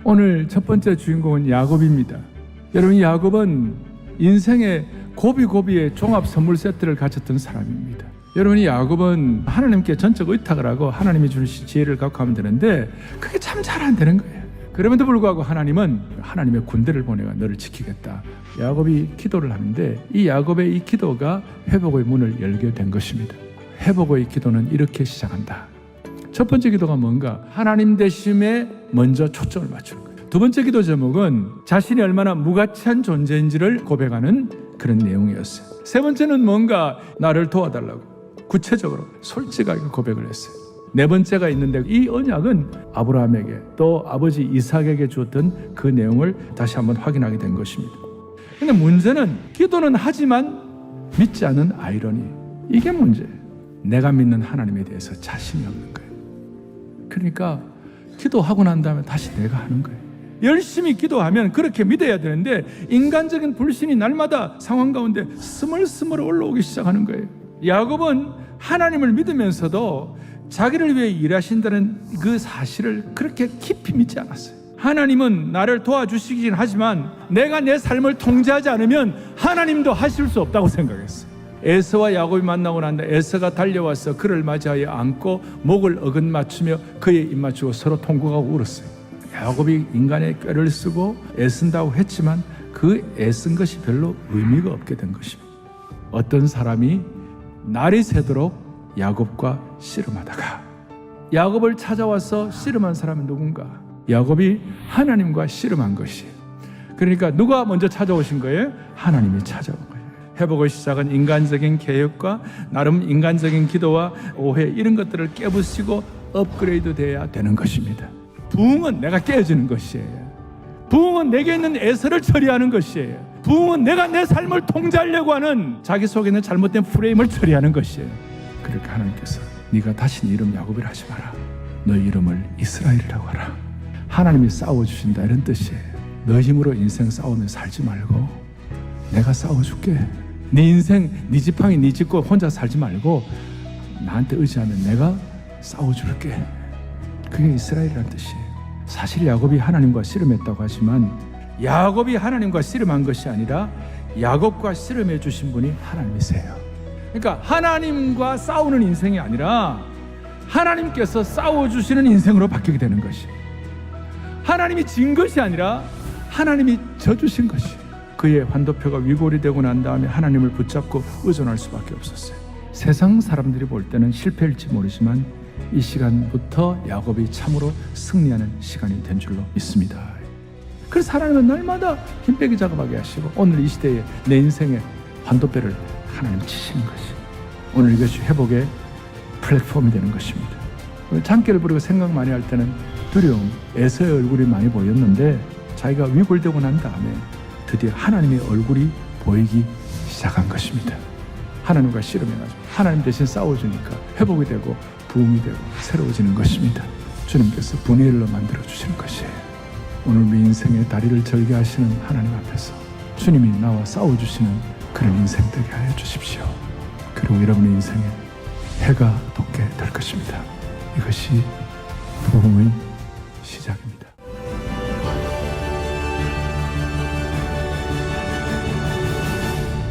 오늘 첫 번째 주인공은 야곱입니다. 여러분, 야곱은 인생의 고비고비의 종합 선물 세트를 가졌던 사람입니다. 여러분이 야곱은 하나님께 전적 의탁을 하고 하나님이 주신 지혜를 갖고 하면 되는데 그게 참 잘 안 되는 거예요. 그럼에도 불구하고 하나님은 하나님의 군대를 보내가 너를 지키겠다. 야곱이 기도를 하는데 이 야곱의 이 기도가 회복의 문을 열게 된 것입니다. 회복의 기도는 이렇게 시작한다. 첫 번째 기도가 뭔가? 하나님 되심에 먼저 초점을 맞추는 거예요. 두 번째 기도 제목은 자신이 얼마나 무가치한 존재인지를 고백하는 그런 내용이었어요. 세 번째는 뭔가? 나를 도와달라고 구체적으로 솔직하게 고백을 했어요. 네 번째가 있는데 이 언약은 아브라함에게 또 아버지 이삭에게 주었던 그 내용을 다시 한번 확인하게 된 것입니다. 근데 문제는 기도는 하지만 믿지 않는 아이러니, 이게 문제예요. 내가 믿는 하나님에 대해서 자신이 없는 거예요. 그러니까 기도하고 난 다음에 다시 내가 하는 거예요. 열심히 기도하면 그렇게 믿어야 되는데 인간적인 불신이 날마다 상황 가운데 스멀스멀 올라오기 시작하는 거예요. 야곱은 하나님을 믿으면서도 자기를 위해 일하신다는 그 사실을 그렇게 깊이 믿지 않았어요. 하나님은 나를 도와주시긴 하지만 내가 내 삶을 통제하지 않으면 하나님도 하실 수 없다고 생각했어요. 에서와 야곱이 만나고 난 다음에 에서가 달려와서 그를 맞이하여 안고 목을 어긋맞추며 그의 입 맞추고 서로 통곡하고 울었어요. 야곱이 인간의 꾀를 쓰고 애쓴다고 했지만 그 애쓴 것이 별로 의미가 없게 된 것입니다. 어떤 사람이 날이 새도록 야곱과 씨름하다가 야곱을 찾아와서 씨름한 사람은 누군가? 야곱이 하나님과 씨름한 것이에요. 그러니까 누가 먼저 찾아오신 거예요? 하나님이 찾아온 거예요. 회복의 시작은 인간적인 계획과 나름 인간적인 기도와 오해 이런 것들을 깨부시고 업그레이드 돼야 되는 것입니다. 부흥은 내가 깨어지는 것이에요. 부흥은 내게 있는 애서를 처리하는 것이에요. 부흥은 내가 내 삶을 통제하려고 하는 자기 속에 있는 잘못된 프레임을 처리하는 것이에요. 그러니까 하나님께서 네가 다시 네 이름 야곱이라 하지 마라. 너의 이름을 이스라엘이라고 하라. 하나님이 싸워주신다 이런 뜻이에요. 너 힘으로 인생 싸우며 살지 말고 내가 싸워줄게. 네 인생 네 지팡이 네 짚고 혼자 살지 말고 나한테 의지하면 내가 싸워줄게. 그게 이스라엘이라는 뜻이에요. 사실 야곱이 하나님과 씨름했다고 하지만 야곱이 하나님과 씨름한 것이 아니라 야곱과 씨름해 주신 분이 하나님이세요. 그러니까 하나님과 싸우는 인생이 아니라 하나님께서 싸워주시는 인생으로 바뀌게 되는 것이, 하나님이 진 것이 아니라 하나님이 져주신 것이. 그의 환도표가 위골이 되고 난 다음에 하나님을 붙잡고 의존할 수밖에 없었어요. 세상 사람들이 볼 때는 실패일지 모르지만 이 시간부터 야곱이 참으로 승리하는 시간이 된 줄로 믿습니다. 그래서 하나님은 날마다 힘 빼기 작업하게 하시고 오늘 이 시대에 내 인생의 환도표를 하나님 치시는 것이 오늘 이것이 회복의 플랫폼이 되는 것입니다. 장기를 부리고 생각 많이 할 때는 두려움, 에서의 얼굴이 많이 보였는데 자기가 위골되고 난 다음에 드디어 하나님의 얼굴이 보이기 시작한 것입니다. 하나님과 씨름해가지고 하나님 대신 싸워주니까 회복이 되고 부흥이 되고 새로워지는 것입니다. 주님께서 분의 일로 만들어주시는 것이에요. 오늘 우리 인생의 다리를 절개하시는 하나님 앞에서 주님이 나와 싸워주시는 그런 인생 되게 하여 주십시오. 그리고 여러분의 인생에 해가 돋게 될 것입니다. 이것이 부흥의 시작입니다.